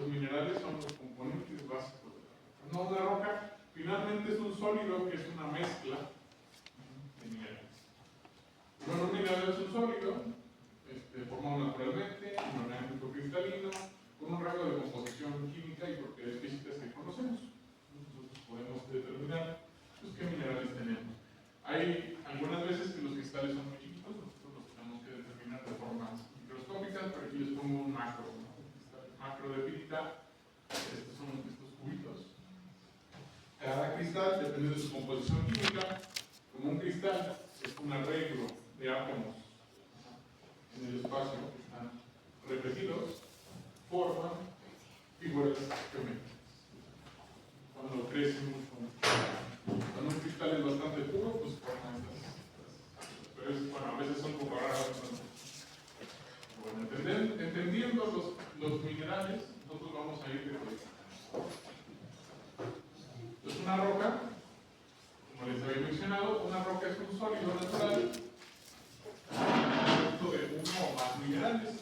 los minerales son los componentes básicos de la roca. No, una roca finalmente es un sólido que es una mezcla de minerales. Bueno, un mineral es un sólido formado naturalmente, un orgánico cristalino, con un rango de composición química y propiedades físicas que conocemos. Nosotros podemos determinar pues, qué minerales tenemos. Hay algunas veces que los cristales son muy chiquitos, nosotros los tenemos que determinar de formas microscópicas, pero aquí les pongo un macro, ¿no? Macro de pirita, estos son estos cubitos. Cada cristal depende de su composición química. Como un cristal es un arreglo de átomos en el espacio que están repetidos, forman figuras geométricas. Cuando crece mucho, cuando un cristal es bastante puro, pues forman estas. Pero bueno, a veces son un poco raras. Bueno, entendiendo los minerales, nosotros vamos a ir de entonces, una roca, como les había mencionado, una roca es un sólido natural compuesto de uno o más minerales,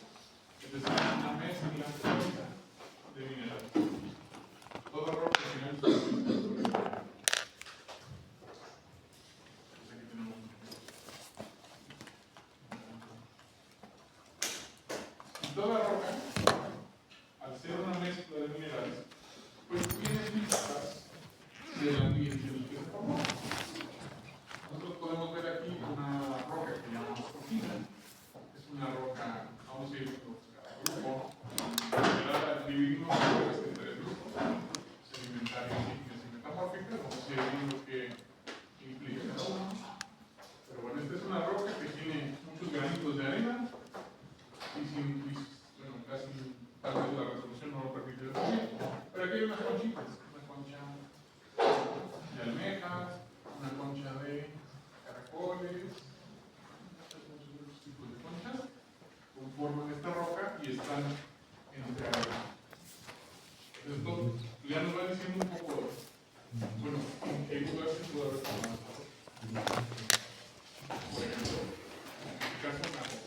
es decir, una mezcla de minerales. Toda roca al final es una mezcla de minerales. Aquí tenemos un ejemplo. Y toda roca, al ser una mezcla de minerales, pues tiene pistas del ambiente en el que se formó. Nosotros podemos ver aquí una roca que llamamos cortina. Es una roca, vamos a ir por cada grupo. La dividimos en tres grupos: sedimentarias, ígneas y metamórficas. Vamos a ir viendo qué implica cada uno. Pero bueno, esta es una roca que tiene muchos granitos de arena y bueno, casi tal vez la resolución no lo permite ver bien. Pero aquí hay unas conchitas, una concha de almejas, una concha de caracoles, muchos tipos de conchas conforman esta roca y están entrelazadas. Esto ya nos va diciendo un poco, bueno, en qué lugar se puede haber formado. Por ejemplo, en este caso, una roca.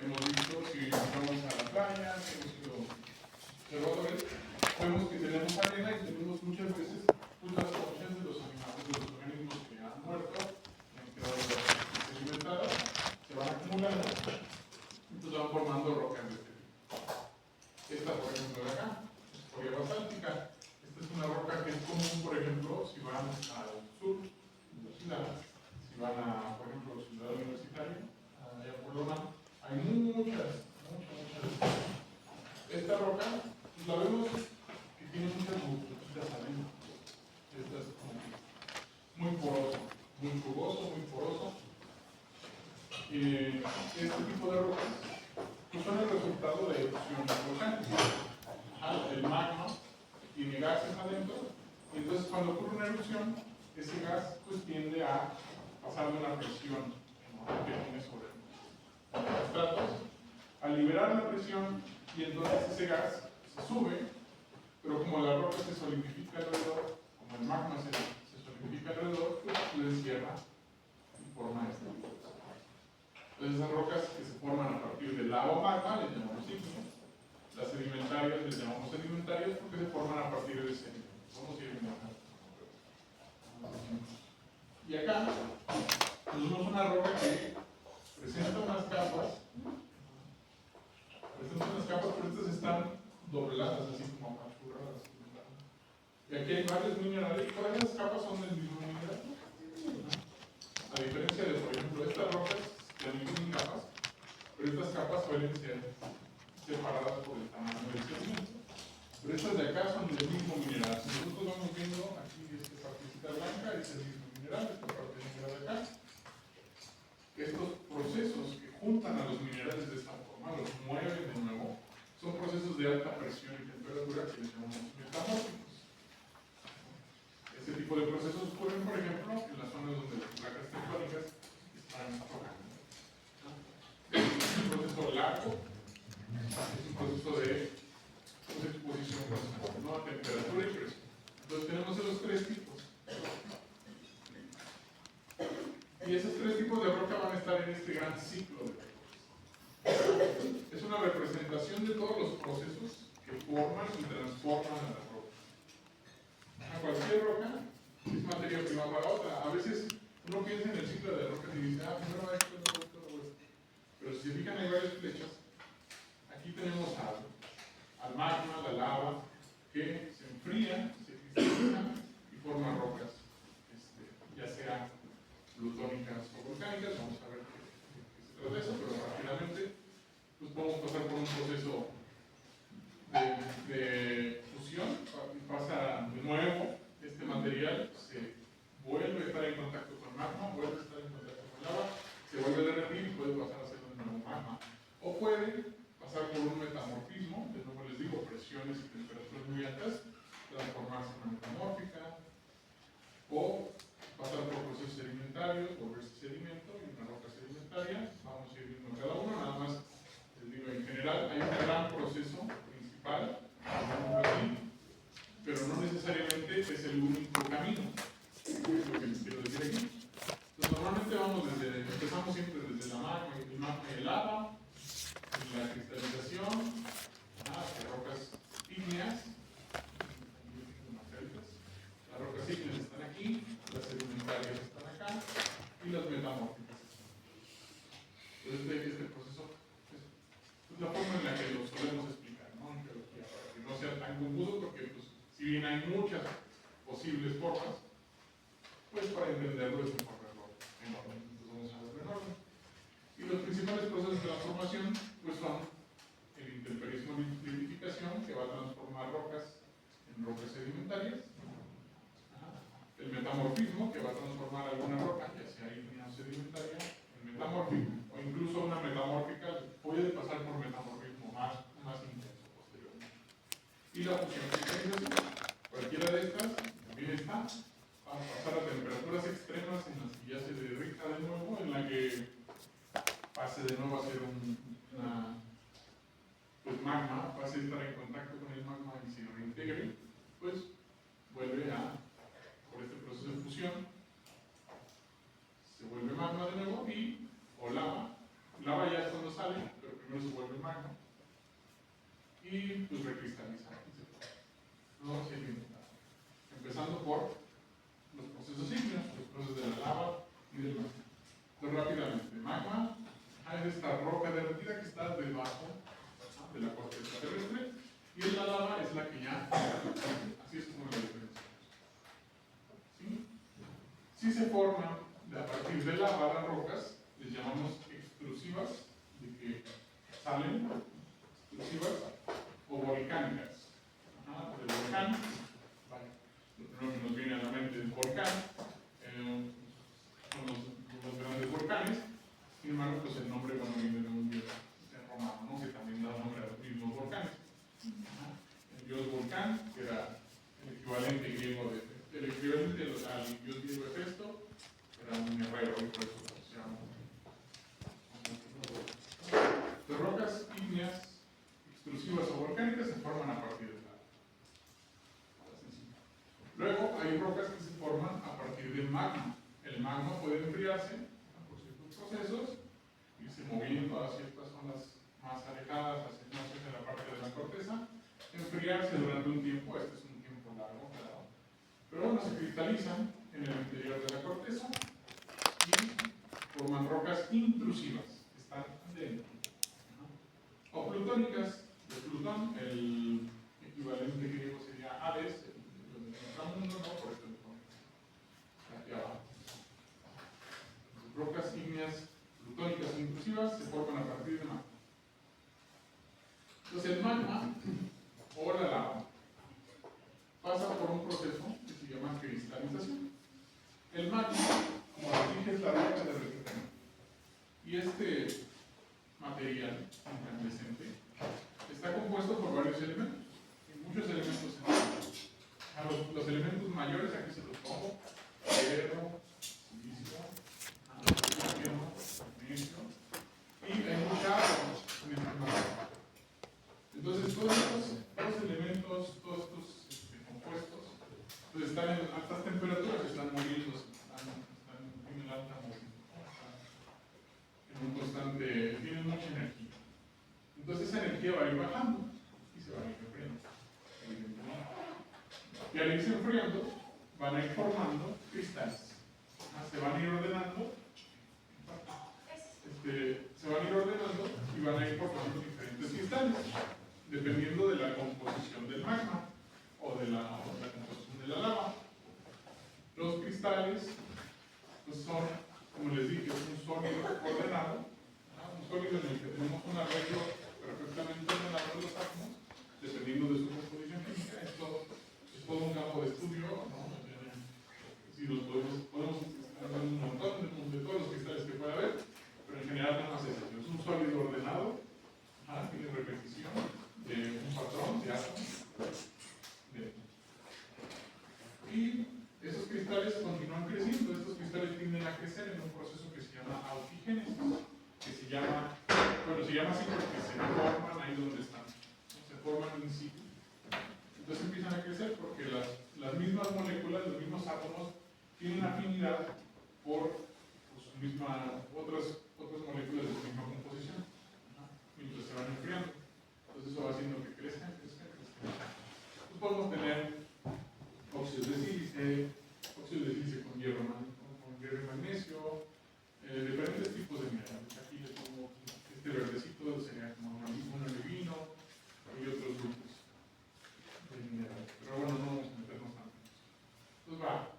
Hemos visto, si vamos a la playa, hemos ido observadores, vemos que tenemos arena y tenemos muchas veces las conchas de los animales, de los organismos que han muerto, que han quedado sedimentadas, se van acumulando, entonces van formando rocas de este tipo. Esta, por ejemplo, de acá, escoria basáltica. Esta es una roca que es común, por ejemplo, si van al sur de la ciudad, si van a, por ejemplo, Ciudad Universitaria, allá por Loma, hay muchas. Esta roca, pues la vemos que tiene muchas burbujitas adentro. Esta es como muy poroso, muy jugoso, muy poroso. Este tipo de rocas pues son el resultado de erupciones volcánicas. El magma tiene gases adentro, y entonces cuando ocurre una erupción, ese gas pues tiende a pasar de una presión que tiene sobre los estratos, a liberar la presión, y entonces ese gas se sube, pero como la roca se solidifica alrededor, como el magma se solidifica alrededor, pues lo encierra y forma este tipo de rocas. Entonces esas rocas que se forman a partir del lava o magma les llamamos ígneas. Las sedimentarias les llamamos sedimentarias porque se forman a partir de sedimentos. Vamos a ir viendo acá. Y acá tenemos una roca que presenta unas capas, pero estas están dobladas, así como apachurradas. Y aquí hay varios minerales, todas esas capas son del mismo mineral. A diferencia de, por ejemplo, estas rocas también tienen capas, pero estas capas suelen ser separadas por el tamaño del sedimento. Pero estas de acá son del mismo mineral. Si nosotros vamos viendo aquí esta partecita blanca es el mismo mineral, esta parte negra de acá. Estos procesos que juntan a los minerales de esta forma, los mueven de nuevo, son procesos de alta presión y temperatura que les llamamos metamórficos. Este tipo de procesos ocurren, por ejemplo, en las zonas donde las placas tectónicas están tocando. Es un proceso largo, es un proceso de exposición constante, ¿no? A temperatura y presión. Entonces tenemos esos tres tipos. Y esos tres tipos de roca van a estar en este gran ciclo de rocas. Es una representación de todos los procesos que que forman y transforman a la roca. A cualquier roca es materia prima para otra. A veces uno piensa en el ciclo de rocas y dice, primero va esto, luego esto, luego esto. Pero si se fijan, hay varias flechas. Aquí tenemos al magma, la lava, que se enfría, se cristaliza y forma rocas, ya sea plutónicas o volcánicas. Vamos a ver qué se trata de eso, pero rápidamente pues podemos pasar por un proceso de fusión y pasa de nuevo este material, se vuelve a estar en contacto con magma, vuelve a estar en contacto con lava, se vuelve a derretir y puede pasar a ser un nuevo magma. O puede pasar por un metamorfismo, de nuevo les digo, presiones y temperaturas muy altas, transformarse en una metamórfica, o pasar por procesos sedimentarios, volverse sedimento y una roca sedimentaria. Vamos a ir viendo cada uno, nada más les digo, en general hay un gran proceso principal, pero no necesariamente es el único camino. Es lo que les quiero decir aquí. Entonces, normalmente empezamos siempre desde la magma y el lava, la cristalización, las rocas ígneas. Las rocas ígneas están aquí, las sedimentarias están acá y las metamórficas. Entonces, este proceso es la forma en la que lo solemos explicar, ¿no? En geología, para que no sea tan confuso, porque pues, si bien hay muchas posibles formas, pues para entenderlo es un poco enorme. Entonces vamos a verlo enorme. Y los principales procesos de transformación pues son el intemperismo de liquificación, que va a transformar rocas en rocas sedimentarias, el metamorfismo, que va a transformar alguna roca, ya sea ígnea o sedimentaria, en metamórfica, o incluso una metamórfica puede pasar por metamorfismo más intenso posteriormente. Y la fusión cristalización, cualquiera de estas también está, va a pasar a temperaturas extremas en las que ya se derrita de nuevo, en la que pase de nuevo a ser pues magma, pase a estar en contacto con el magma y se reintegre, pues vuelve por este proceso de fusión, se vuelve magma de nuevo o lava. Lava ya es cuando sale, pero primero se vuelve magma y pues recristaliza. No se limita. Empezando por los procesos ígneos, los procesos de la lava y del magma. Entonces, rápidamente, magma es esta roca derretida que está debajo de la corteza terrestre, y la lava es la que ya, así es como la diferencia. ¿Sí? Si se forman a partir de lava las rocas, les llamamos extrusivas, de que salen extrusivas o volcánicas. Del volcán, lo primero que nos viene a la mente es volcán, son los grandes volcanes. Sin embargo, pues el nombre viene de un dios romano, ¿no? Que también da nombre a los mismos volcanes. El dios volcán, que era el equivalente griego al dios griego Hefesto, era un guerrero y por eso se llama. Las rocas ígneas extrusivas o volcánicas se forman a partir de lava. Luego hay rocas que se forman a partir del magma. El magma puede enfriarse por ciertos procesos, irse moviendo a ciertas zonas más alejadas, más hacia la parte de la corteza, enfriarse durante un tiempo. Este es un tiempo largo, claro. Pero bueno, se cristalizan en el interior de la corteza y forman rocas intrusivas, que están dentro. O plutónicas, de Plutón, el equivalente griego sería Hades, el inframundo, ¿no? Por eso aquí abajo. Rocas ígneas plutónicas intrusivas se forman a partir de magma. Entonces el magma o la lava pasa por un proceso que se llama cristalización. El magma, como les dije, es la roca derretida. Y este material incandescente está compuesto por varios elementos. Hay muchos elementos en los elementos mayores, aquí se los pongo: hierro, silicio, magnesio, y hay mucha agua en el magma. Entonces, todos estos elementos, todos estos compuestos, pues están en altas temperaturas, están moviéndose, están en el alta movimiento, en un constante, tienen mucha energía. Entonces, esa energía va a ir bajando y se va a ir refrigerando. Y al irse enfriando, van a ir formando cristales. Se van a ir ordenando, y van a ir formando diferentes cristales, dependiendo de la composición del magma o de la composición de la lava. Los cristales pues son, como les dije, un sólido ordenado, un sólido en el que tenemos un arreglo perfectamente ordenado de los átomos, dependiendo de su composición química. Esto es todo un campo de estudio, ¿no? Si los podemos hablar un montón de todos los cristales que pueda haber, pero en general nada más es eso. Es un sólido ordenado, tiene repetición de un patrón de átomos. Y esos cristales continúan creciendo. Estos cristales tienden a crecer en un proceso que se llama autigénesis, que se llama así porque se forman ahí donde están, se forman in situ. Entonces empiezan a crecer porque las mismas moléculas, los mismos átomos tienen afinidad por otras moléculas de su misma composición, mientras se van enfriando. Entonces eso va haciendo que crezcan. Pues podemos tener óxidos de sílice con hierro y magnesio, diferentes tipos de minerales. Aquí les pongo este verdecito, sería como un olivino y otros grupos de minerales. Pero bueno, no vamos a meternos tanto. Entonces va.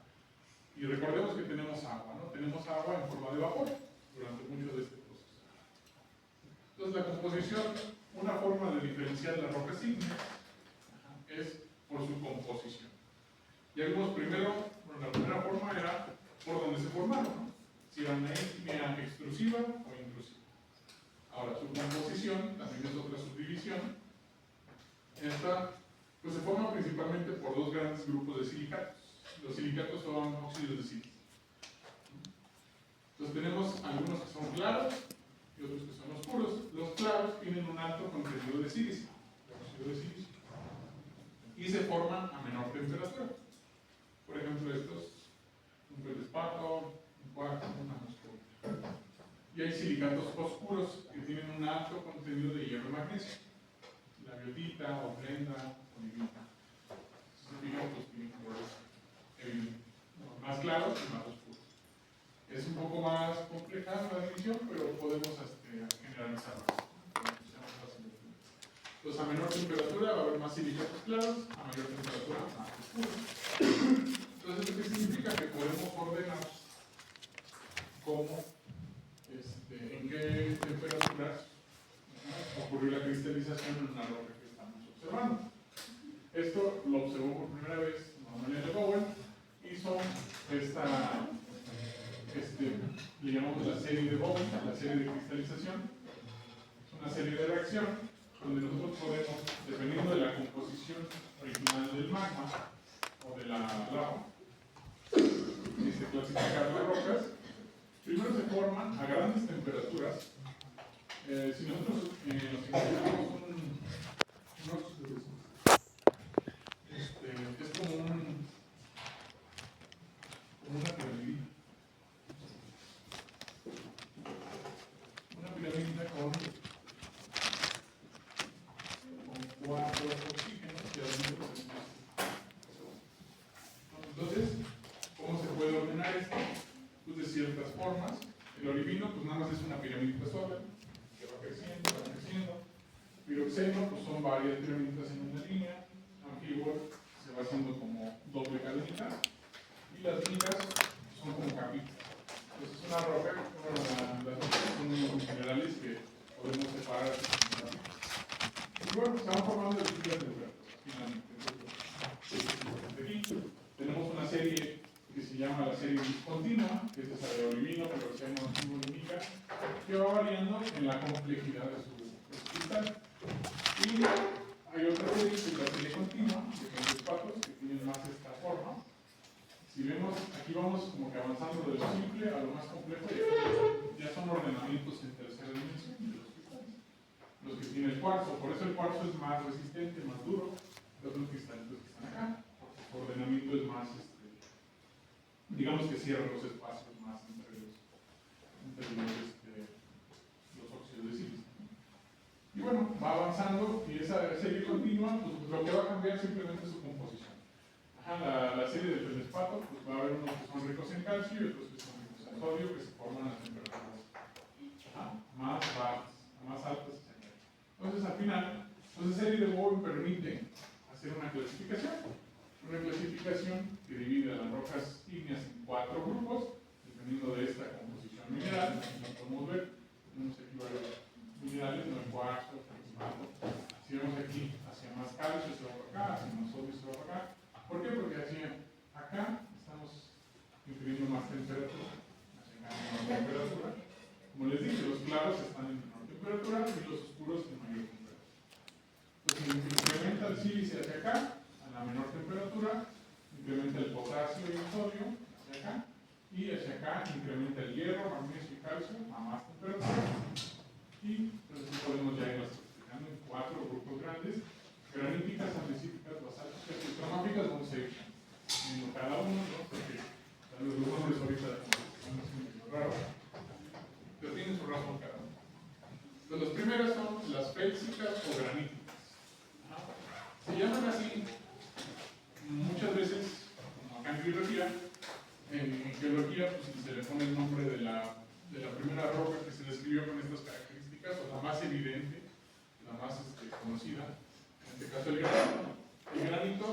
Y recordemos que tenemos agua, ¿no? Tenemos agua en forma de vapor durante mucho de este proceso. Entonces la composición, una forma de diferenciar las rocas ígneas es por su composición. Ya vimos primero, la primera forma era por donde se formaron, ¿no? Si era una ígnea extrusiva o intrusiva. Ahora, su composición también es otra subdivisión. Esta pues, se forma principalmente por dos grandes grupos de silicatos. Los silicatos son óxidos de sílice. Entonces tenemos algunos que son claros y otros que son oscuros. Los claros tienen un alto contenido de sílice, y se forman a menor temperatura. Por ejemplo, estos, un feldespato, un cuarzo, una moscovita. Y hay silicatos oscuros que tienen un alto contenido de hierro y magnesio. La biotita, o blenda, o olivita. Si se fijan, pues tienen colores más claros y más oscuros. Es un poco más compleja la división, pero podemos generalizarlo. Entonces, a menor temperatura va a haber más silicatos claros, a mayor temperatura más oscuros. Entonces, ¿esto qué significa? Que podemos ordenar cómo, en qué temperaturas ocurrió la cristalización en una roca que estamos observando. Esto lo observó por primera vez Manuel de Bowen, hizo le llamamos la serie de Bowen, la serie de cristalización. Es una serie de reacción donde nosotros podemos, dependiendo de la composición original del magma o de la lava, clasificar las rocas. Primero se forman a grandes temperaturas. Si nosotros nos imaginamos un óxido de sílice, es como una piramidita. Una piramidita con 4 oxígenos y adentro. Entonces, ¿cómo se puede ordenar esto? Pues de ciertas formas. El olivino, pues nada más es una piramidita sola, que va creciendo, va creciendo. Piroxeno, pues son varias piramiditas en una línea. Anfibol se va haciendo como doble cadenita. Y las ligas son como capitas. Entonces es una roca, las rocas son unos minerales que podemos separar así como capitas. Y bueno, se van formando de distintas temperaturas, finalmente. Aquí tenemos una serie que se llama la serie discontinua, que es esa de olivino, piroxeno, anfibol y mica, que va variando en la complejidad de su cristal. Y hay otra serie que es la serie continua, de feldespatos, que tienen más esta forma. Si vemos, aquí vamos como que avanzando de lo simple a lo más complejo, y ya son ordenamientos en tercera dimensión de los cristales. Los que tienen el cuarzo, por eso el cuarzo es más resistente, más duro que otros cristalitos que están acá, porque su ordenamiento es más, digamos que cierra los espacios más entre los óxidos de sílice. Y bueno, va avanzando y esa serie continua, pues lo que va a cambiar simplemente es su composición. La serie de feldespato, pues va a haber unos que son ricos en calcio y otros que son ricos en sodio, que se forman a temperaturas más bajas, más altas. Entonces, al final, esa serie de Bohr permite hacer una clasificación que divide a las rocas ígneas en 4 grupos, dependiendo de esta composición mineral. Como podemos ver, tenemos aquí varios minerales, no el cuarzo, el feldespato. Si vemos aquí, hacia más calcio se va para acá, hacia más sodio se va para acá. ¿Por qué? Porque hacia acá estamos infiriendo más temperatura, hacia acá menor temperatura. Como les dije, los claros están en menor temperatura y los oscuros en mayor temperatura. Entonces, incrementa el sílice hacia acá, a la menor temperatura, incrementa el potasio y el sodio hacia acá, y hacia acá incrementa el hierro, magnesio y calcio a más temperatura. Y entonces podemos ya irnos explicando en 4 grupos grandes: graníticas, andesíticas, basálticas y estromórficas. Vamos a ir viendo cada uno, ¿no? Porque los nombres ahorita son medio raros, pero tienen su razón cada uno. Entonces, las primeras son las félsicas o graníticas. Se llaman así muchas veces, como acá en geología. En geología, pues, se le pone el nombre de la primera roca que se describió con estas características, o la más evidente, la más conocida, en este caso el granito. El granito,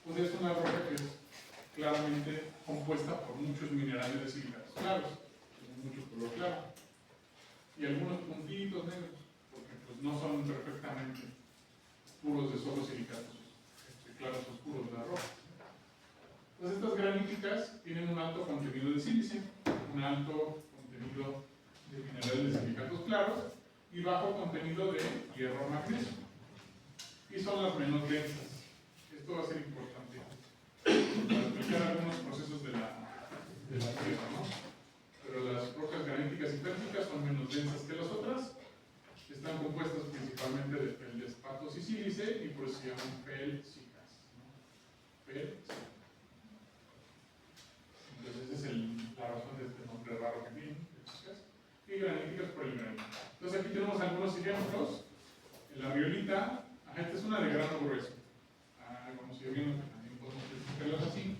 pues, es una roca que es claramente compuesta por muchos minerales de silicatos claros, tiene mucho color claro, y algunos puntitos negros, porque pues, no son perfectamente puros de solo silicatos claros oscuros de la roca. Entonces, estas graníticas tienen un alto contenido de sílice, un alto contenido de minerales de silicatos claros y bajo contenido de hierro magnesio. Y son las menos densas. Esto va a ser importante para explicar algunos procesos de la Tierra, ¿no? Pero las rocas graníticas y félsicas son menos densas que las otras. Están compuestas principalmente de feldespatos y sílice y por eso se llaman félsicas, ¿no? Félsicas. Entonces esa es la razón de este nombre raro que tienen, y graníticas por el granito. Entonces aquí tenemos algunos ejemplos. La riolita, esta es una de grano grueso. Vamos a ir viendo que también podemos clasificarlas así.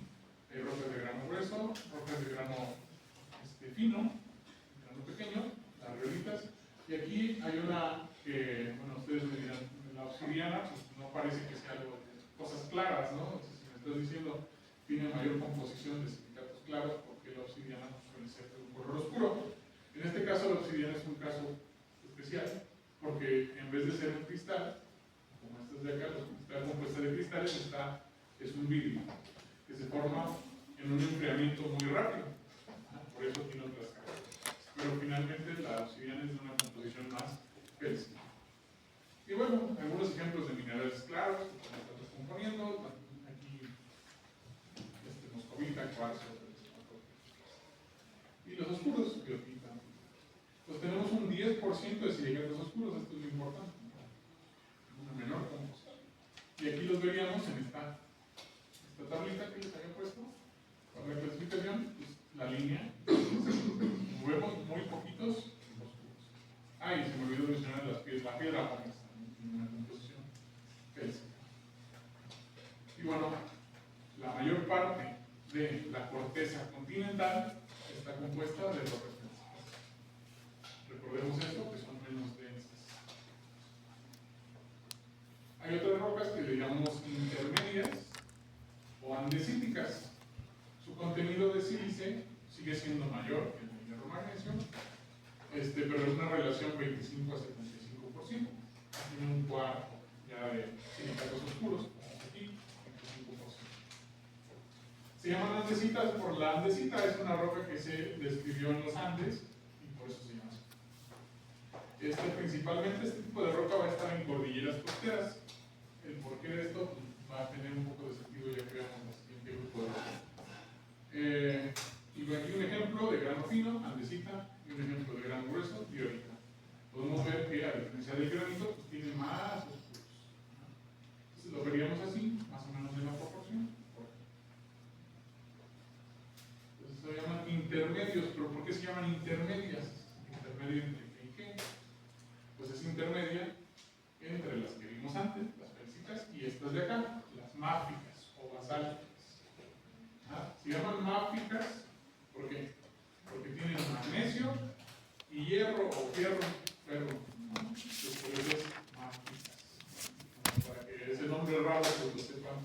Hay rocas de grano grueso, rocas de grano fino, grano pequeño, las riolitas. Y aquí hay una que, bueno, ustedes me dirán, la obsidiana, pues no parece que sea algo de cosas claras, ¿no? Entonces, si me estás diciendo tiene mayor composición de silicatos claros, porque la obsidiana suele ser de un color oscuro. En este caso, la obsidiana es un caso especial, porque en vez de ser un cristal, como estas de acá, está compuesta de cristales, es un vidrio que se forma en un enfriamiento muy rápido. Por eso tiene otras características. Pero finalmente la obsidiana es de una composición más félsica. Y bueno, algunos ejemplos de minerales claros que estamos descomponiendo. Aquí moscovita, cuarzo, y los oscuros, biotita. Pues tenemos un 10% de silicatos oscuros, esto es lo importante, ¿no? Una menor composición. Y aquí los veríamos en esta tablita que les había puesto, para la clasificación, pues, la línea, vemos muy poquitos oscuros. Y se me olvidó mencionar la piedra pómez, en una composición félsica. Y bueno, la mayor parte de la corteza continental está compuesta de rocas félsicas. Recordemos esto, que son menos densas. Hay otras rocas que le llamamos intermedias o andesíticas. Su contenido de sílice sigue siendo mayor que el de hierro magnesio, pero es una relación 25 a 75%. Tiene un cuarto ya de silicatos oscuros, aquí, 25%. Se llaman andesitas por la andesita, es una roca que se describió en los Andes y por eso se llama así. Principalmente este tipo de roca va a estar en cordilleras costeras. El porqué de esto pues, va a tener un poco de sentido ya que veamos el siguiente grupo de roca. Y aquí un ejemplo de grano fino, andesita, y un ejemplo de grano grueso, diorita. Podemos ver que a diferencia del granito pues, tiene más oscuros. Entonces lo veríamos así, más o menos en la proporción. Entonces se llaman intermedios, pero ¿por qué se llaman intermedias? ¿Intermedio entre qué y qué? Pues es intermedia entre las que vimos antes, las félsicas, y estas de acá, las máficas o o basálticas. Se llaman máficas, ¿por qué? Porque tienen magnesio y hierro o fierro, pero pues por eso es máficas. Para que ese nombre raro pues lo sepan,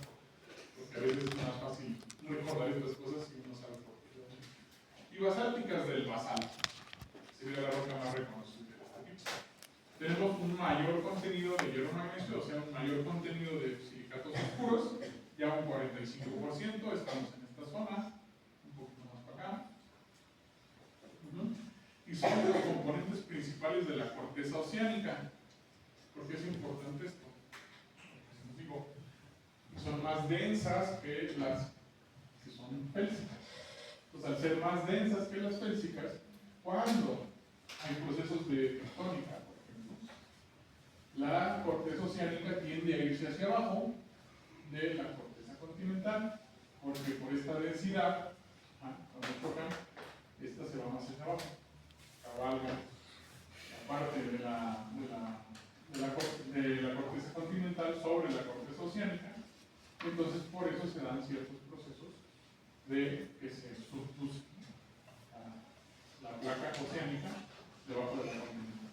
porque a veces es más fácil recordar estas cosas si uno sabe por qué. Y basálticas del basalto, sería la roca más reconocida de este tipo. Tenemos un mayor contenido de hierro magnesio, o sea, un mayor contenido de silicatos oscuros, ya un 45%, estamos en esta zona, un poquito más para acá. Y son los componentes principales de la corteza oceánica. ¿Por qué es importante esto? Porque, digo, son más densas que las que son félsicas. Entonces, al ser más densas que las félsicas, cuando hay procesos de tectónica, por ejemplo, la corteza oceánica tiende a irse hacia abajo de la corteza continental, porque por esta densidad, cuando tocan, esta se va más hacia abajo, cabalga la parte de la corteza continental sobre la corteza oceánica. Entonces por eso se dan ciertos procesos de que se subduzca la placa oceánica debajo de la continental.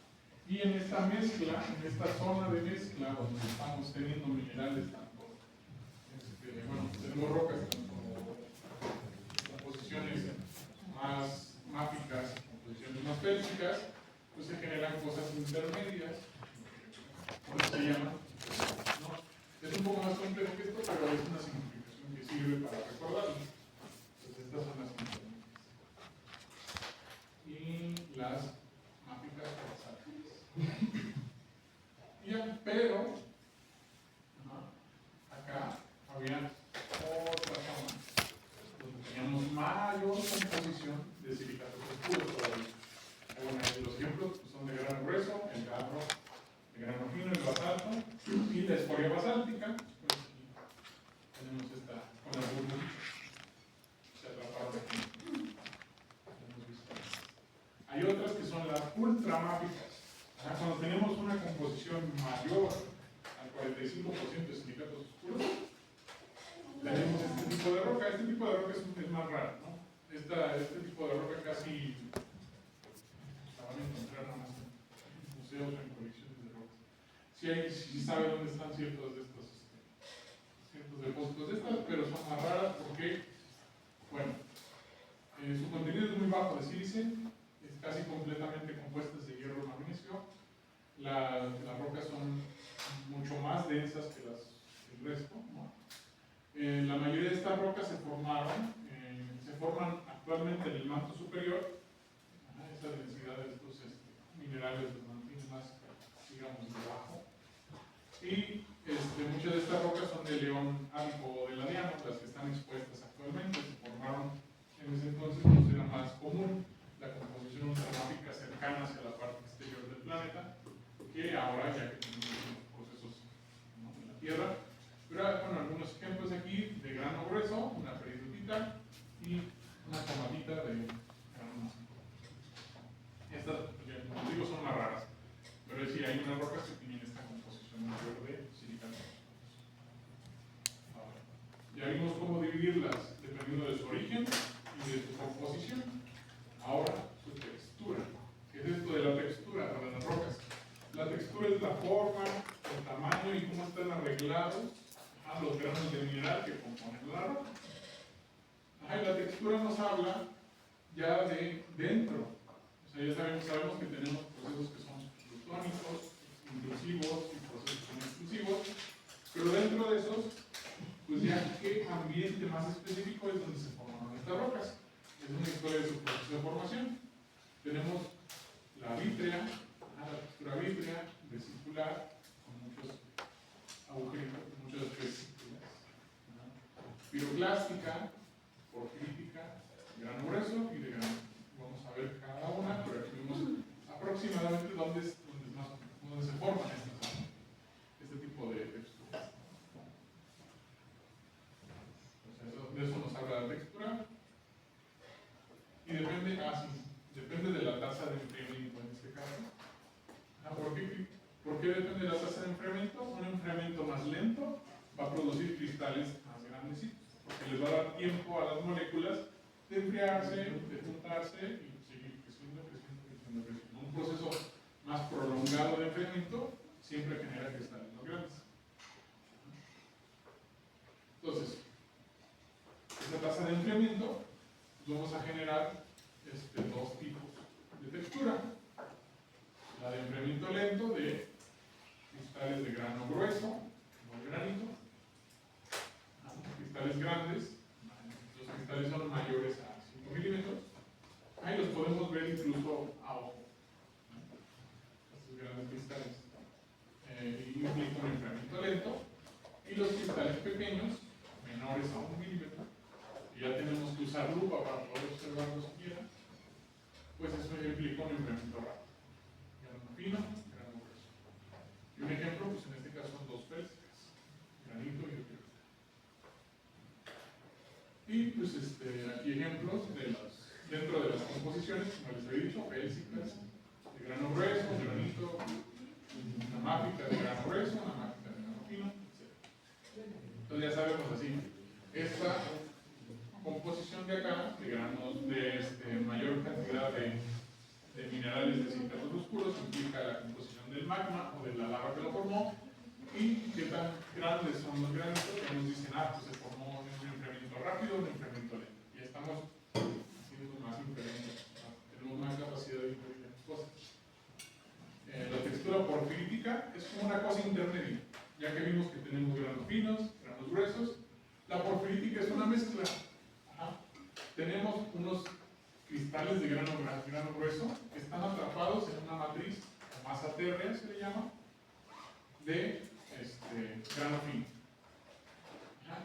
Y en esta mezcla, en esta zona de mezcla donde estamos teniendo minerales tanto, bueno, tenemos rocas tanto composiciones más máficas, composiciones más félsicas, pues se generan cosas intermedias, ¿cómo se llama? ¿No? Es un poco más complejo que esto, pero es una simplificación que sirve para recordarlo. Entonces estas son las intermedias. Y las máficas basálticas. Bien, pero acá había otra zona donde teníamos mayor composición de silicatos oscuros todavía. Bueno, los ejemplos pues, son de grano grueso, el grano de grano fino, el basalto, y la escoria basáltica. Pues aquí tenemos esta con la burbujita. Se atraparon aquí. Hay otras que son las ultramáficas. Cuando tenemos una composición mayor al 45% de silicatos oscuros, tenemos este tipo de roca. Este tipo de roca es más raro, ¿no? Este tipo de roca casi la van a encontrar nada más en museos o en colecciones de roca. Sí sabe dónde están ciertos de estos ciertos depósitos de estas, pero son más raras porque, bueno, su contenido es muy bajo de sílice, es casi completamente compuestas de hierro magnesio. Las rocas son mucho más densas que el resto, ¿no? La mayoría de estas rocas se forman actualmente en el manto superior. Esa densidad de estos minerales los mantiene más, digamos, debajo. Y muchas de estas rocas son de león árico o de ladiano, las que están expuestas actualmente. Se formaron en ese entonces, pues era más común la composición ultramáfica cercana hacia la parte exterior del planeta, que ahora ya que tenemos procesos, ¿no?, en la Tierra. Pero bueno, algunos ejemplos aquí de grano grueso, una peridotita y una tomatita de grano mágico. Estas, como digo, son más raras, pero es decir, hay unas rocas que tienen esta composición mayor de silicatos. Ahora, ya vimos cómo dividirlas dependiendo de su origen y de su composición. Ahora, su textura. ¿Qué es esto de la textura para las rocas? La textura es la forma, el tamaño y cómo están arreglados los granos de mineral que componen la roca. Y la textura nos habla ya de dentro. O sea, ya sabemos que tenemos procesos que son plutónicos, intrusivos y procesos que son exclusivos, pero dentro de esos, pues ya qué ambiente más específico es donde se forman estas rocas. Es una historia de su proceso de formación. Tenemos la vítrea, la textura vítrea, vesicular, con muchos agujeritos, muchas vesículas, piroclástica, porfírica, grano grueso y de grano. Vamos a ver cada una, pero aquí vemos aproximadamente dónde se forman este tipo de texturas. Entonces, de eso nos habla la textura. Y depende de la tasa de enfriamiento en este caso. ¿Por qué depende de la tasa de enfriamiento? Un enfriamiento más lento va a producir cristales más grandecitos, porque les va a dar tiempo a las moléculas de enfriarse, de juntarse y seguir creciendo. Un proceso más prolongado de enfriamiento siempre genera cristales más grandes. Entonces, esta tasa de enfriamiento vamos a generar dos tipos de textura. La de enfriamiento lento de cristales de grano grueso, no granito. Cristales grandes, los cristales son mayores a 5 milímetros. Ahí los podemos ver incluso a ojo. Estos grandes cristales implican un enfriamiento lento. Y los cristales pequeños, menores a 1 milímetro, y ya tenemos que usar lupa para poder observarlos siquiera, pues eso implica un enfriamiento rápido. Grano fino, grano grueso. Y un ejemplo, pues en este caso son dos félsicas, granito y otro. Y pues aquí ejemplos dentro de las composiciones, como les he dicho, félsicas de grano grueso, granito, una máfica de grano grueso, una máfica de grano fino, etc. Entonces ya sabemos así, esta composición de acá, de granos de mayor cantidad de minerales de sinteros oscuros, implica la composición del magma o de la lava que lo formó, y qué tan grandes son los granitos que nos dicen, pues se formó un enfriamiento rápido o un enfriamiento lento. Y estamos haciendo más inferiores, tenemos más capacidad de inferir las cosas. La textura porfirítica es como una cosa intermedia, ya que vimos que tenemos granos finos, granos gruesos. La porfirítica es una mezcla. Tenemos unos cristales de grano grueso que están atrapados en una matriz o masa térrea, se le llama, de grano fino.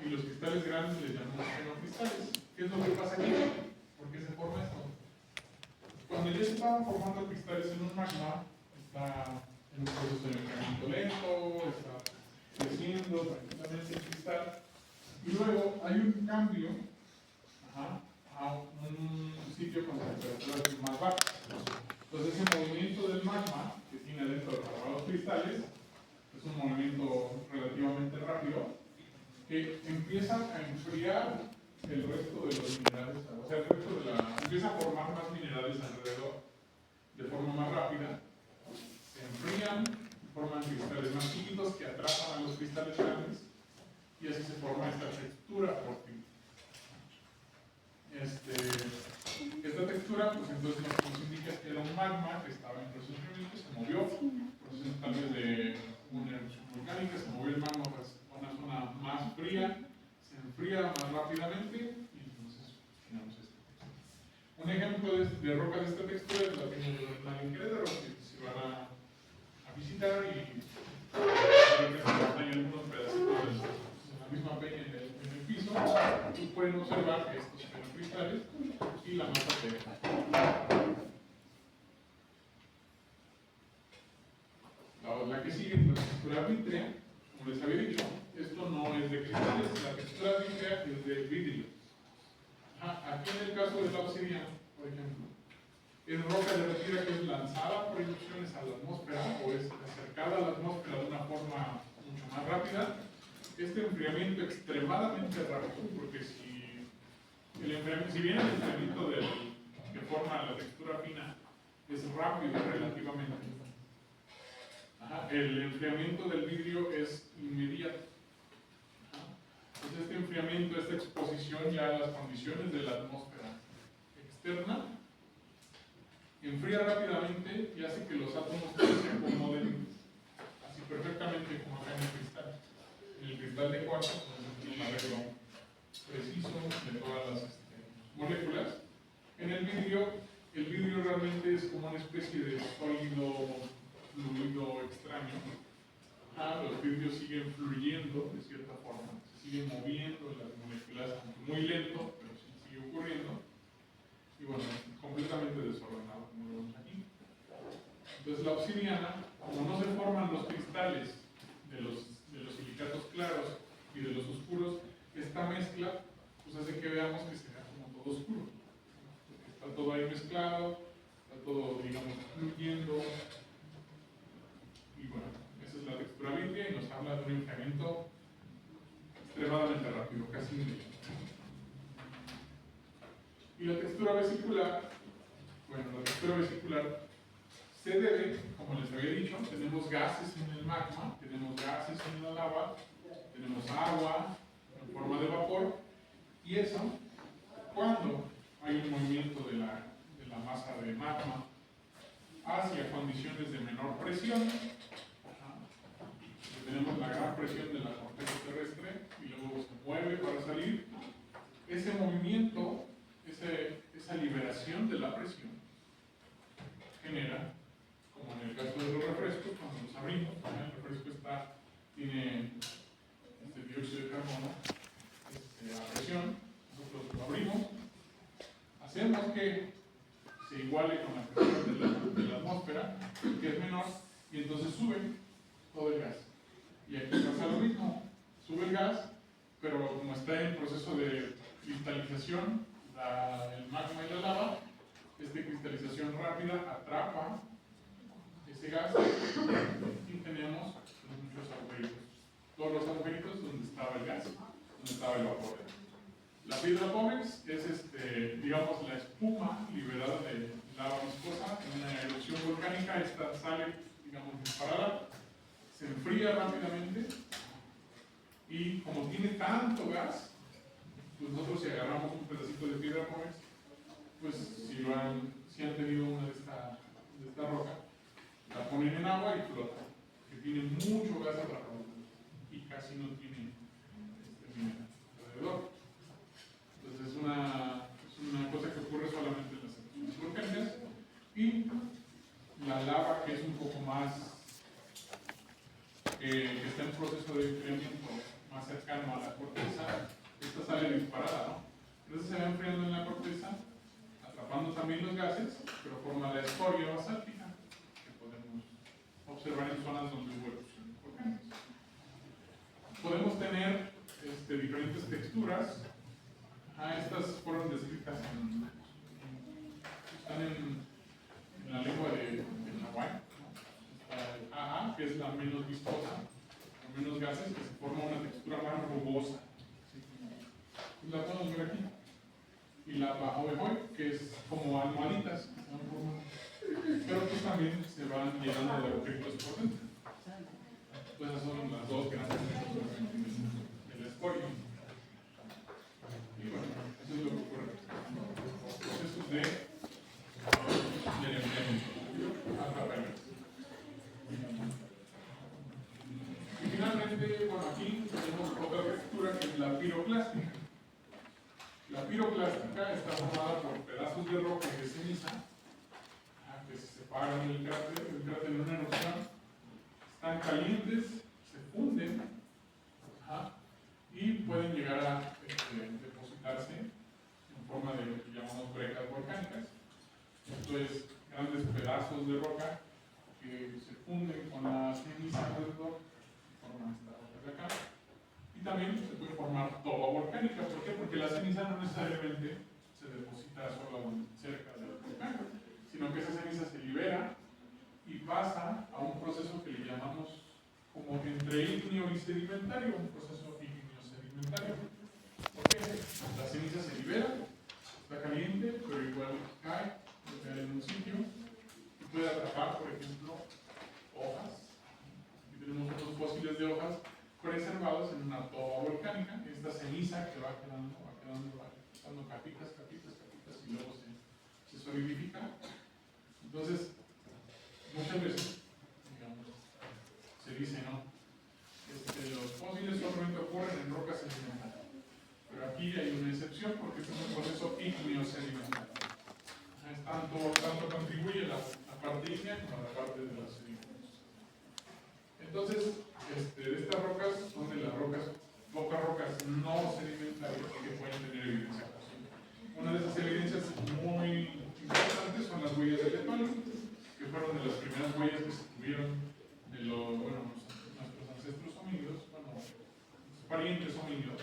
Y los cristales grandes les llamamos fenocristales. ¿Qué es lo que pasa aquí? ¿Por qué se forma esto? Cuando ya se estaban formando cristales en un magma, está en un proceso de enfriamiento lento, está creciendo tranquilamente el cristal, y luego hay un cambio a un sitio con temperaturas más bajas. Entonces ese movimiento del magma que tiene dentro de los cristales es un movimiento relativamente rápido que empieza a enfriar el resto de los minerales, o sea, empieza a formar más minerales alrededor de forma más rápida, se enfrían, forman cristales más chiquitos que atrapan a los cristales grandes y así se forma esta textura porfírica. Esta textura, pues entonces nos indica que era un magma que estaba en proceso de enfriamiento, se movió, proceso tal vez de una erupción volcánica, se movió el magma a una zona más fría, se enfría más rápidamente y entonces tenemos esta textura. Un ejemplo de roca de esta textura es la peña de Bernal en Querétaro, que se van a visitar y hay algunos pedacitos de la misma peña en el piso, y pueden observar estos fenocristales y la masa térmica. La que sigue es la textura vítrea. Como les había dicho, esto no es de cristales, la textura vítrea es de vidrio. Aquí en el caso de la obsidiana, por ejemplo, es roca derretida que es lanzada por erupciones a la atmósfera o es acercada a la atmósfera de una forma mucho más rápida. Este enfriamiento extremadamente rápido, porque si bien el enfriamiento que forma la textura fina es rápido relativamente, el enfriamiento del vidrio es inmediato. Entonces este enfriamiento, esta exposición ya a las condiciones de la atmósfera externa, enfría rápidamente y hace que los átomos se acomoden así perfectamente como acá en el cristal. En el cristal de cuarzo, pues, un arreglo preciso de todas las moléculas. En el vidrio realmente es como una especie de sólido, fluido extraño. Los vidrios siguen fluyendo de cierta forma, se siguen moviendo las moléculas, muy lento, pero sí sigue ocurriendo. Y bueno, completamente desordenado, como lo vemos aquí. Entonces la obsidiana, como no se forman los cristales de los silicatos claros y de los oscuros, esta mezcla pues hace que veamos que se vea como todo oscuro. Está todo ahí mezclado, está todo, digamos, fluyendo. Y bueno, esa es la textura vítrea y nos habla de un enfriamiento extremadamente rápido, casi Y la textura vesicular, bueno, la textura vesicular se debe, como les había dicho, tenemos gases en el magma, tenemos gases en la lava, tenemos agua en forma de vapor, y eso, cuando hay un movimiento de la masa de magma hacia condiciones de menor presión, tenemos la gran presión de la corteza terrestre y luego se mueve para salir, ese movimiento, esa liberación de la presión genera, como en el caso de los refrescos, cuando los abrimos, el refresco tiene dióxido de carbono a presión, nosotros lo abrimos, hacemos que se iguale con la presión de la atmósfera, que es menor, y entonces sube todo el gas. Y aquí pasa lo mismo, sube el gas, pero como está en proceso de cristalización, el magma y la lava, esta cristalización rápida atrapa ese gas y tenemos muchos agujeritos. Todos los agujeritos donde estaba el gas, donde estaba el vapor. La piedra pómex es, digamos, la espuma liberada de lava viscosa en una erupción volcánica. Esta sale, digamos, disparada, se enfría rápidamente y como tiene tanto gas, pues nosotros si agarramos un pedacito de piedra pómex, pues si han tenido una de esta roca, la ponen en agua y flota, que tiene mucho gas alrededor y casi no tiene mineral alrededor. Entonces es una cosa que ocurre solamente en las erupciones volcánicas. Y la lava, que es un poco más, que está en proceso de enfriamiento más cercano a la corteza, esta sale disparada, ¿no? Entonces se va enfriando en la corteza, atrapando también los gases, pero forma la escoria basáltica, que podemos observar en zonas donde hubo erupciones volcánicas. Podemos tener diferentes texturas. Estas fueron descritas están en la lengua de Hawái, ¿no? Está el AA, que es la menos viscosa, con menos gases, que se forma una textura más rugosa. ¿Sí? La podemos ver aquí. Y la Bahoehoe, que es como almohaditas, que se van formando. Pero pues también se van llenando de agujeritos por dentro. Pues esas son las dos grandes texturas de la escoria. Y bueno, eso es lo que ocurre. Procesos de enfriamiento alta pérdida. Y finalmente, bueno, aquí tenemos otra textura que es la piroclástica. La piroclástica está formada por pedazos de roca y de ceniza que se separan del cráter en una erupción, están calientes, se funden y pueden llegar a depositarse en forma de lo que llamamos brecas volcánicas. Esto es grandes pedazos de roca que se funden con la ceniza alrededor y forman esta roca de acá. Y también se puede formar toba volcánica. ¿Por qué? Porque la ceniza no necesariamente se deposita solo cerca del volcán, sino que esa ceniza se libera y pasa a un proceso que le llamamos como entre ígneo y sedimentario, un proceso ígneo-sedimentario. ¿Por qué? La ceniza se libera, está caliente, pero igual cae en un sitio y puede atrapar, por ejemplo, hojas. Aquí tenemos otros fósiles de hojas preservados en una toba volcánica. Esta ceniza que va quedando capitas, y luego se solidifica. Entonces, muchas veces, digamos, se dice, ¿no? Los fósiles solamente ocurren en rocas sedimentarias. Pero aquí hay una excepción porque este es un proceso ígneo-sedimentario. Tanto contribuye la parte ígnea como la parte de los sedimentos. Entonces, de estas rocas son de las pocas rocas no sedimentarias que pueden tener evidencia fósil. Una de esas evidencias muy importantes son las huellas de Letón, que fueron de las primeras huellas que se tuvieron de nuestros ancestros homínidos, nuestros parientes homínidos,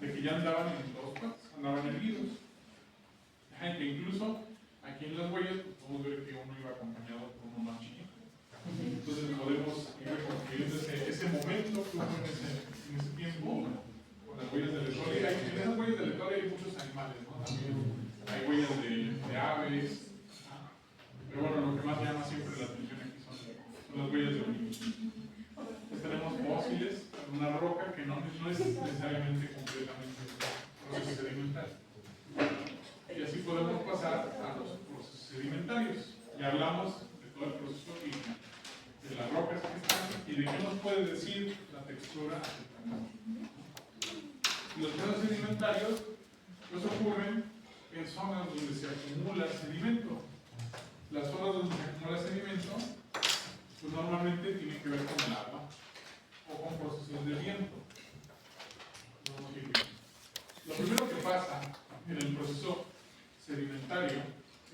de que ya andaban en dos patas, andaban erguidos. Que incluso aquí en las huellas pues, podemos ver que uno iba acompañado por uno más chiquito. Entonces podemos ir reconstruyendo ese momento que hubo en ese tiempo con las huellas de Letón. En esas huellas de Letón hay muchos una roca que no es necesariamente completamente un proceso sedimentario. Y así podemos pasar a los procesos sedimentarios. Ya hablamos de todo el proceso y de las rocas que están y de qué nos puede decir la textura. Los procesos sedimentarios pues ocurren en zonas donde se acumula sedimento. Las zonas donde se acumula sedimento pues normalmente tienen que ver con el agua o con procesos de viento. Lo primero que pasa en el proceso sedimentario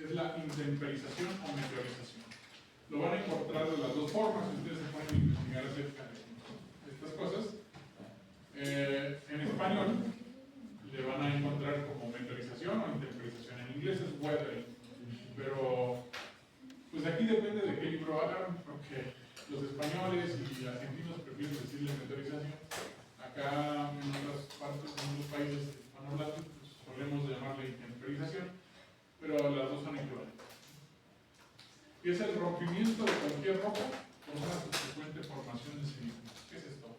es la intemperización o meteorización. Lo van a encontrar de las dos formas, ustedes se pueden investigar acerca de estas cosas. En español le van a encontrar como meteorización o intemperización. En inglés es weathering, pero pues aquí depende de qué libro hagan, porque los españoles y argentinos prefieren decirle meteorización. Acá en otras partes, en otros países hispanohablantes, pues, solemos llamarle intemperización, pero las dos son equivalentes. Y es el rompimiento de cualquier roca por una subsecuente formación de sedimentos. ¿Qué es esto?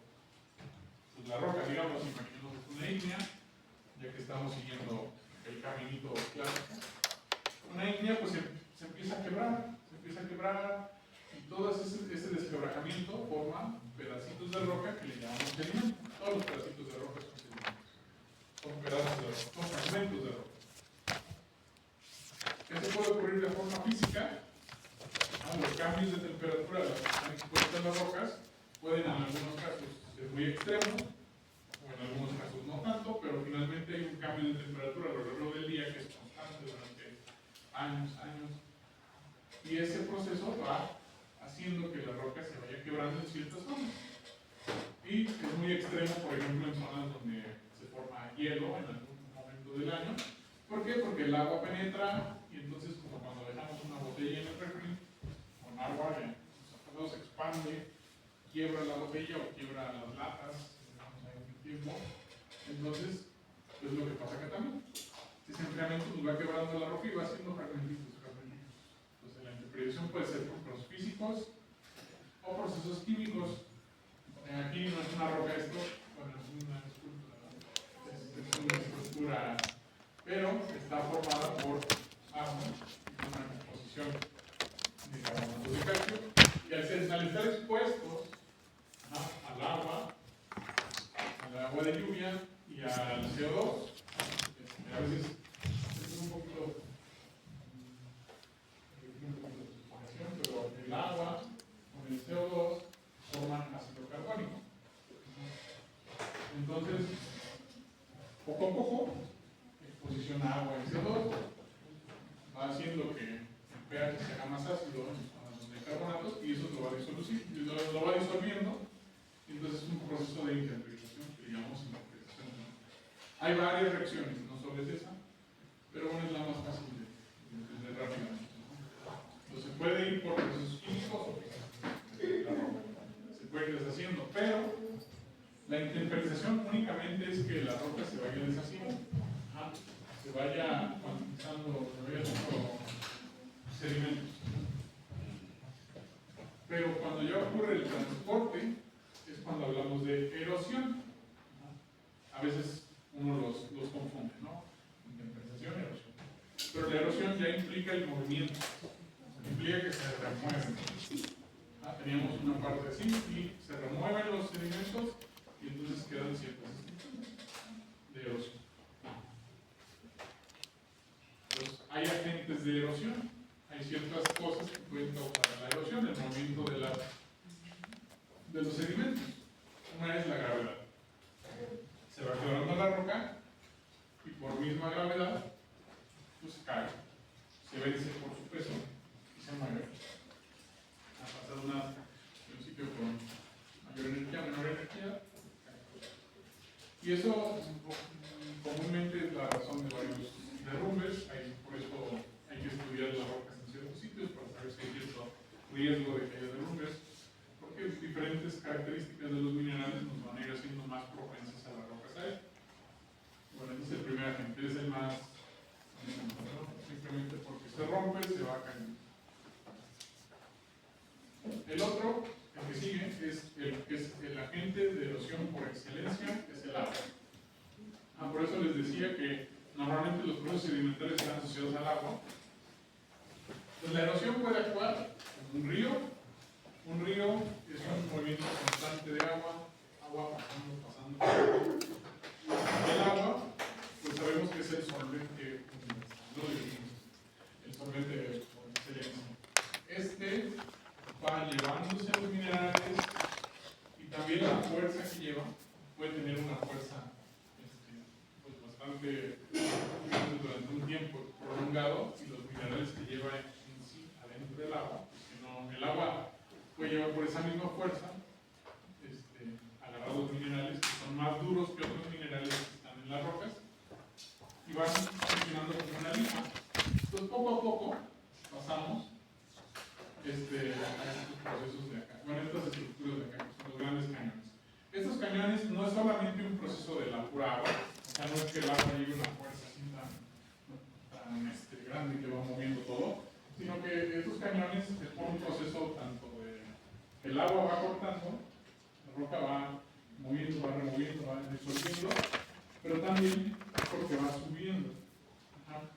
Pues la roca, digamos, imaginemos que es una ígnea, ya que estamos siguiendo el caminito clásico. Una ígnea pues se empieza a quebrar, y todo ese desquebrajamiento forma pedacitos de roca que le llamamos sedimento. Todos los pedacitos de roca son sedimentos. Son pedazos de roca, son fragmentos de roca. Esto puede ocurrir de forma física. Los cambios de temperatura a las que están expuestas las rocas pueden en algunos casos ser muy extremos, o en algunos casos no tanto, pero finalmente hay un cambio de temperatura a lo largo del día que es constante durante años. Y ese proceso va haciendo que la roca se vaya quebrando en ciertas zonas. Y es muy extremo, por ejemplo, en zonas donde se forma hielo en algún momento del año. ¿Por qué? Porque el agua penetra y entonces, como cuando dejamos una botella en el refri, con agua, se expande, quiebra la botella o quiebra las latas, dejamos ahí un tiempo. Entonces, es lo que pasa acá también. Ese enfriamiento nos va quebrando la roca y va haciendo fragmentitos. Entonces, la intemperización puede ser por procesos físicos o procesos químicos. Aquí no es una roca esto, bueno, es una escultura, es una estructura, pero está formada por agua y una composición de carbonato de calcio, y al estar expuestos al agua de lluvia y al CO2, a veces es un poquito pero el agua con el CO2 forman ácido carbónico. Entonces, poco a poco, exposición a agua y CO2 va haciendo que el pH se haga más ácido en zonas donde hay carbonatos y eso lo va disolviendo. Entonces es un proceso de intemperización que llamamos intemperización. Hay varias reacciones, no solo es esa, pero bueno, es la más fácil de entender rápidamente. Entonces se puede ir por procesos químicos o la roca se puede ir deshaciendo, pero la intemperización únicamente es que la roca se vaya deshaciendo, se vaya condensando, se vaya haciendo sedimentos. Pero cuando ya ocurre el transporte, es cuando hablamos de erosión. A veces uno los confunde, ¿no? Intemperización y erosión. Pero la erosión ya implica el movimiento, implica que se remueven. Teníamos una parte así y se remueven los sedimentos y entonces quedan ciertas de erosión. Entonces, hay agentes de erosión, hay ciertas cosas que pueden causar la erosión, el movimiento de los sedimentos. Una es la gravedad. Se va quebrando la roca y por misma gravedad, pues cae. Se vence por su peso y se mueve. Ha pasado de un sitio con mayor energía a menor energía. Y eso comúnmente es la razón de varios derrumbes. Por eso hay que estudiar las rocas en ciertos sitios para saber si hay cierto riesgo de que haya derrumbes. Porque diferentes características de los minerales nos van a ir haciendo más propensas a las rocas a esto. Bueno, este es el primer agente, es el más simplemente porque se rompe, se va cayendo. El otro, el que sigue, es el agente de erosión por excelencia es el agua. Por eso les decía que normalmente los procesos sedimentarios están asociados al agua. Pues la erosión puede actuar como un río. Un río es un movimiento constante de agua pasando. El agua, pues sabemos que es el solvente, el solvente por excelencia. Este va llevándose los minerales y también la fuerza que lleva puede tener una fuerza pues bastante durante un tiempo prolongado, y los minerales que lleva en sí adentro del agua, porque no, el agua puede llevar por esa misma fuerza agarrar los minerales que son más duros que otros minerales que están en las rocas y van funcionando como una lima. Entonces poco a poco pasamos a estos procesos de acá, bueno, estas estructuras de acá, que son los grandes cañones. Estos cañones no es solamente un proceso de la pura agua, o sea, no es que el agua lleve una fuerza así tan grande que va moviendo todo, sino que estos cañones es por un proceso tanto de que el agua va cortando, la roca va moviendo, va removiendo, va disolviendo, pero también porque va subiendo,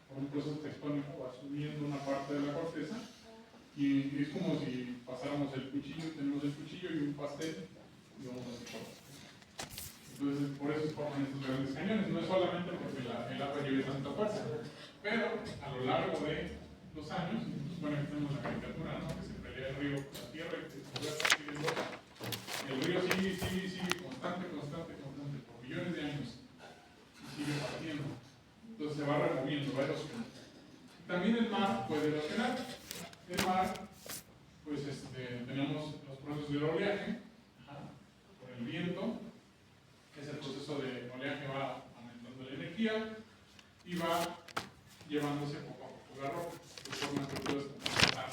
por un proceso tectónico va subiendo una parte de la corteza, y es como si pasáramos el cuchillo, tenemos el cuchillo y un pastel y vamos a hacer. Entonces, por eso se forman estos grandes cañones. No es solamente porque el agua lleve tanta fuerza, pero a lo largo de los años, bueno, aquí tenemos la caricatura, ¿no? Que se pelea el río con la tierra y que el río sigue constante, por millones de años, y sigue partiendo. Entonces se va removiendo, va erosionando. También el mar puede erosionar. El mar, pues tenemos los procesos de oleaje, por el viento. Ese proceso de oleaje va aumentando la energía y va llevándose poco a poco la roca, de forma que puedes completar.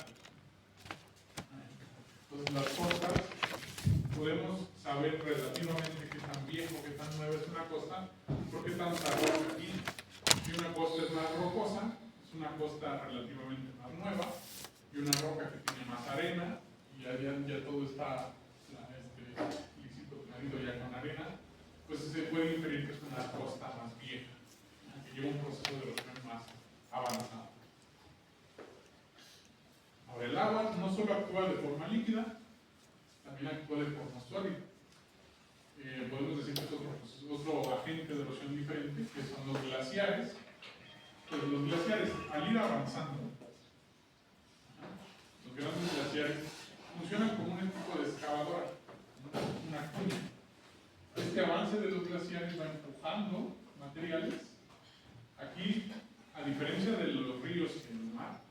Entonces las costas, podemos saber relativamente qué tan viejo, qué tan nueva es una costa, porque tanta roca tiene. Si una costa es más rocosa, es una costa relativamente más nueva, y una roca que tiene más arena, y ya todo está lícito, marido ya con arena, pues se puede inferir que es una costa más vieja, que lleva un proceso de erosión más avanzado. Ahora, el agua no solo actúa de forma líquida, también actúa de forma sólida. Podemos decir que es otro agente de erosión diferente, que son los glaciares. Pues los glaciares, al ir avanzando, los grandes glaciares funcionan como un tipo de excavadora, una cuña. Este avance de los glaciares va empujando materiales. Aquí, a diferencia de los ríos y el mar,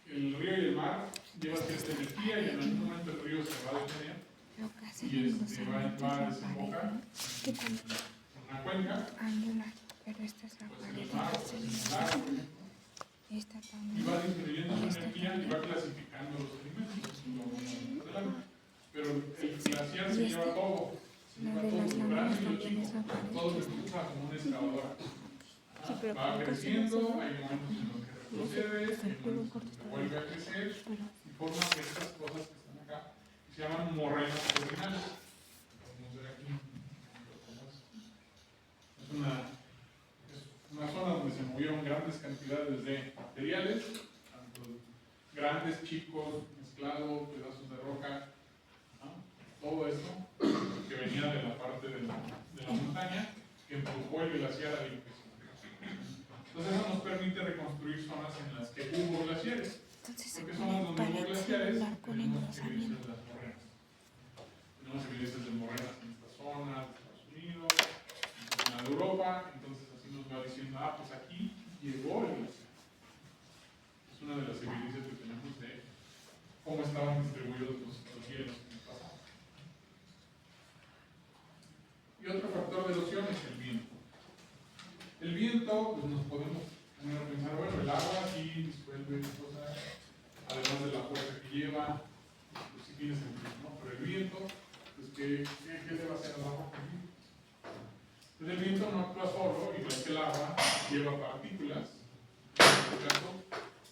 el río y el mar llevan cierta energía, y en algún momento el río se va a detener y va a desembocar en una cuenca. Pero esta es la Pues en el mar, en el lago, y va disminuyendo su energía y va clasificando los alimentos. Pero el glaciar se lleva todo. Lo grande y lo chico, todo se empuja como una excavadora. Va creciendo, hay momentos en los que retrocede, hay momentos en los que vuelve a crecer y forma estas cosas que están acá, que se llaman morrenas terminales. Podemos ver aquí es una zona donde se movieron grandes cantidades de materiales, tanto grandes, chicos, mezclados, pedazos de roca, todo eso que venía de la parte de la montaña que empujó el glaciar a la impresión. Entonces eso nos permite reconstruir zonas en las que hubo glaciares. Porque zonas donde hubo glaciares tenemos evidencias de las morrenas. Tenemos evidencias de morrenas en esta zona de Estados Unidos, en la zona de Europa. Entonces así nos va diciendo, pues aquí llegó el glaciar. Es una de las evidencias que tenemos de cómo estaban distribuidos los hielos en el pasado. Y otro factor de erosión es el viento. El viento, pues nos podemos poner a pensar, bueno, el agua sí disuelve cosas, además de la fuerza que lleva, pues sí tiene sentido, ¿no? Pero el viento, pues ¿qué le va a hacer al agua? Pues el viento no actúa solo, igual que el agua lleva partículas. En este caso,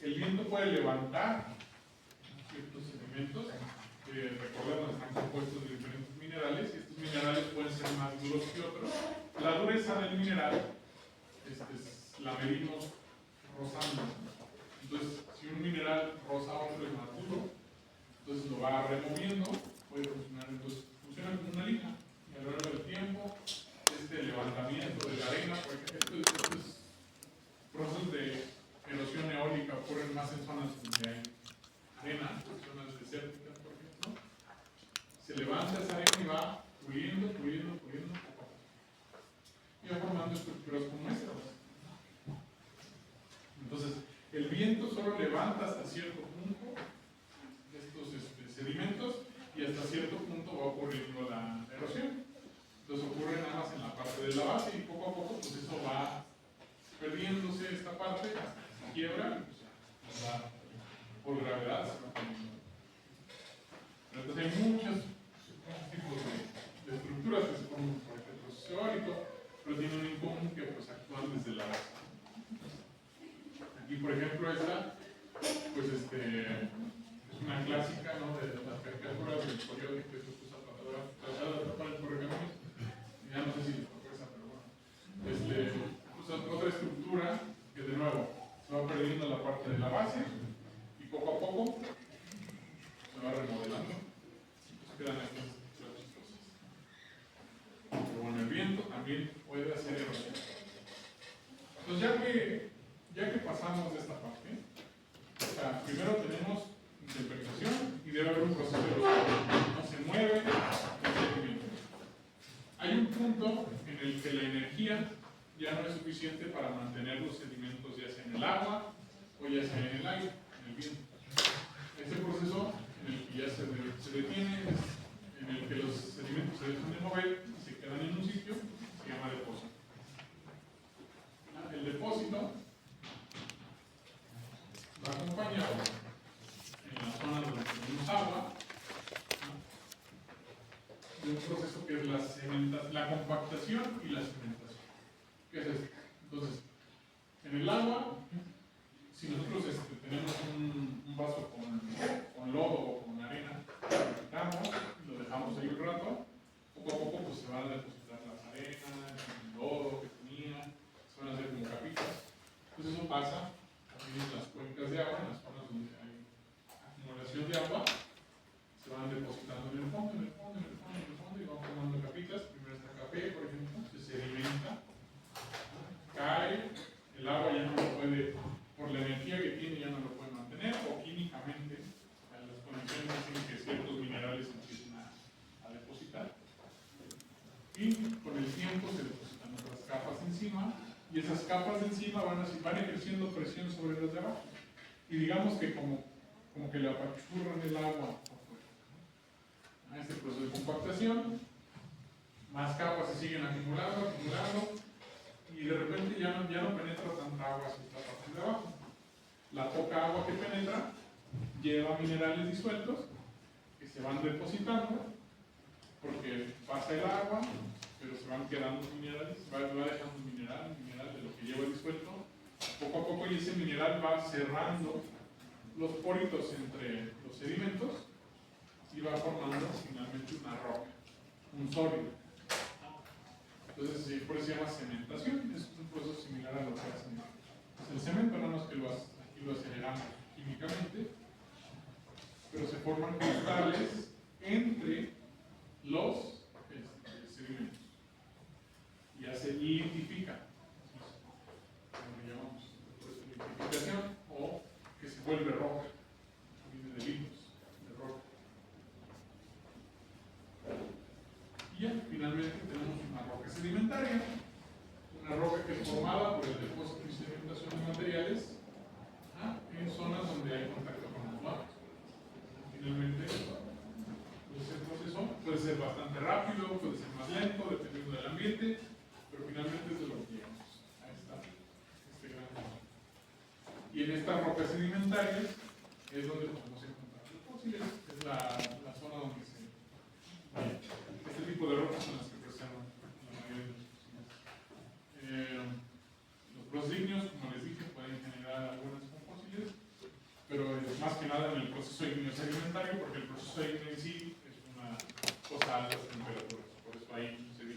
el viento puede levantar ciertos elementos que, recordemos, están compuestos de diferentes minerales, y estos minerales pueden ser más duros que otros. La dureza del mineral la medimos rozando. Entonces, si un mineral roza a otro es más duro, entonces lo va removiendo, puede funcionar, entonces funciona como una lija. Y a lo largo del tiempo, este levantamiento de la arena, porque estos procesos de erosión eólica ocurren más en zonas donde hay arena, zonas desérticas, por ejemplo. Se levanta esa arena y va puliendo, puliendo, puliendo, y va formando estructuras como estas. Entonces, el viento solo levanta hasta cierto punto estos sedimentos y hasta cierto punto va ocurriendo la erosión. Entonces ocurre nada más en la parte de la base y poco a poco pues eso va perdiéndose esta parte hasta que se quiebra y pues va, por gravedad se va perdiendo. Pero entonces hay muchos tipos de estructuras que se forman por este proceso eólico, pero tienen en común que pues actúan desde la base. Aquí, por ejemplo, esta, pues es una clásica, ¿no? De las caricaturas del coyote que se usa para tratar de atrapar el correcaminos. Ya no sé si les tocó esa, pero bueno. Pues otra estructura que de nuevo se va perdiendo la parte de la base y poco a poco se va remodelando. Entonces quedan estas estructuras chistosas. Pero bueno, el viento también puede hacer erosión. Entonces ya que pasamos de esta parte, o sea, primero tenemos interpretación y debe haber un proceso de erosión. No se mueve el sedimento. Hay un punto en el que la energía ya no es suficiente para mantener los sedimentos ya sea en el agua o ya sea en el aire, en el viento. Este proceso en el que ya se detiene es en el que los sedimentos se dejan de mover y se quedan en un sitio, se llama depósito. El depósito va acompañado en la zona donde tenemos agua, ¿no? De un proceso que es la compactación y la cementación. ¿Qué es esto? Entonces, en el agua, si nosotros tenemos un vaso con lodo o con arena, lo quitamos y lo dejamos ahí un rato, poco a poco pues, se van a depositar las arenas, el lodo que tenía, se van a hacer como capitas. Entonces eso pasa también en las cuencas de agua, en las zonas donde hay acumulación de agua, se van depositando en el fondo, en el fondo, en el fondo, en el fondo y van formando capitas. Primero está café, por ejemplo, se sedimenta, cae, el agua ya no lo puede, por la energía que tiene, ya no lo puede mantener, o químicamente, las condiciones hacen que ciertos minerales empiecen a depositar. Y con el tiempo se depositan otras capas encima, y esas capas de encima van ejerciendo presión sobre las de abajo. Y digamos que como que le apachurran el agua a este proceso de compactación, más capas se siguen acumulando, y de repente ya no penetra tanta agua hacia esta parte de abajo. La poca agua que penetra lleva minerales disueltos que se van depositando porque pasa el agua, pero se van quedando minerales, va dejando mineral de lo que lleva disuelto, poco a poco, y ese mineral va cerrando los poritos entre los sedimentos y va formando finalmente una roca, un sólido. Entonces, por eso se llama cementación. Es un proceso similar a lo que hacen el cemento, nada más que aquí lo aceleramos químicamente, pero se forman cristales entre los sedimentos. Ya se identifica, como llamamos, identificación, o que se vuelve roca, viene de litos, de roca. Y ya, finalmente tenemos una roca sedimentaria, una roca que es formada por el depósito y sedimentación de materiales en zonas donde hay contacto con los lados. Finalmente, pues el proceso puede ser bastante rápido, puede ser más lento, dependiendo del ambiente, pero finalmente es de lo que llegamos a este gran tema. Y en estas rocas sedimentarias es donde podemos encontrar los fósiles, es la zona donde este tipo de rocas son las que preservan la mayoría de los fósiles. Los prosignios, como les dije, pueden generar algunas fósiles, pero más que nada en el proceso ígneo sedimentario, porque el proceso ígneo en sí es una cosa a altas temperaturas, por eso hay sedimentos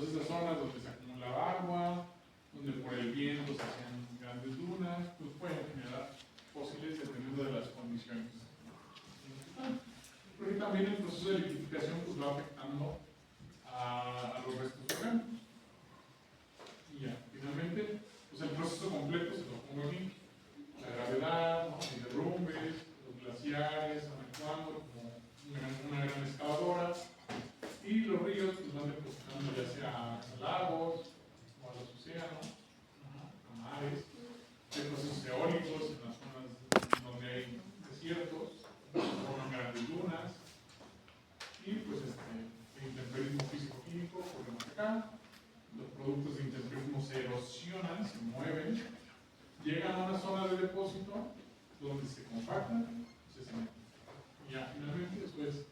Entonces esas zonas donde se acumulaba agua, donde por el viento se hacían grandes dunas, pues pueden generar fósiles dependiendo de las condiciones. Porque también el proceso de liquidificación pues, va afectando a los restos orgánicos. Y ya, finalmente, pues el proceso completo se lo pongo aquí. La gravedad, ¿no? Los derrumbes, los glaciares, van actuando como una gran excavadora. Y los ríos pues, van depositando ya sea a lagos o a los océanos, a mares. Hay procesos eólicos en las zonas donde hay desiertos, forman grandes dunas. Y pues el intemperismo físico-químico, por lo acá. Los productos de intemperismo se erosionan, se mueven, llegan a una zona de depósito donde se compactan, se cementen. Y ya finalmente después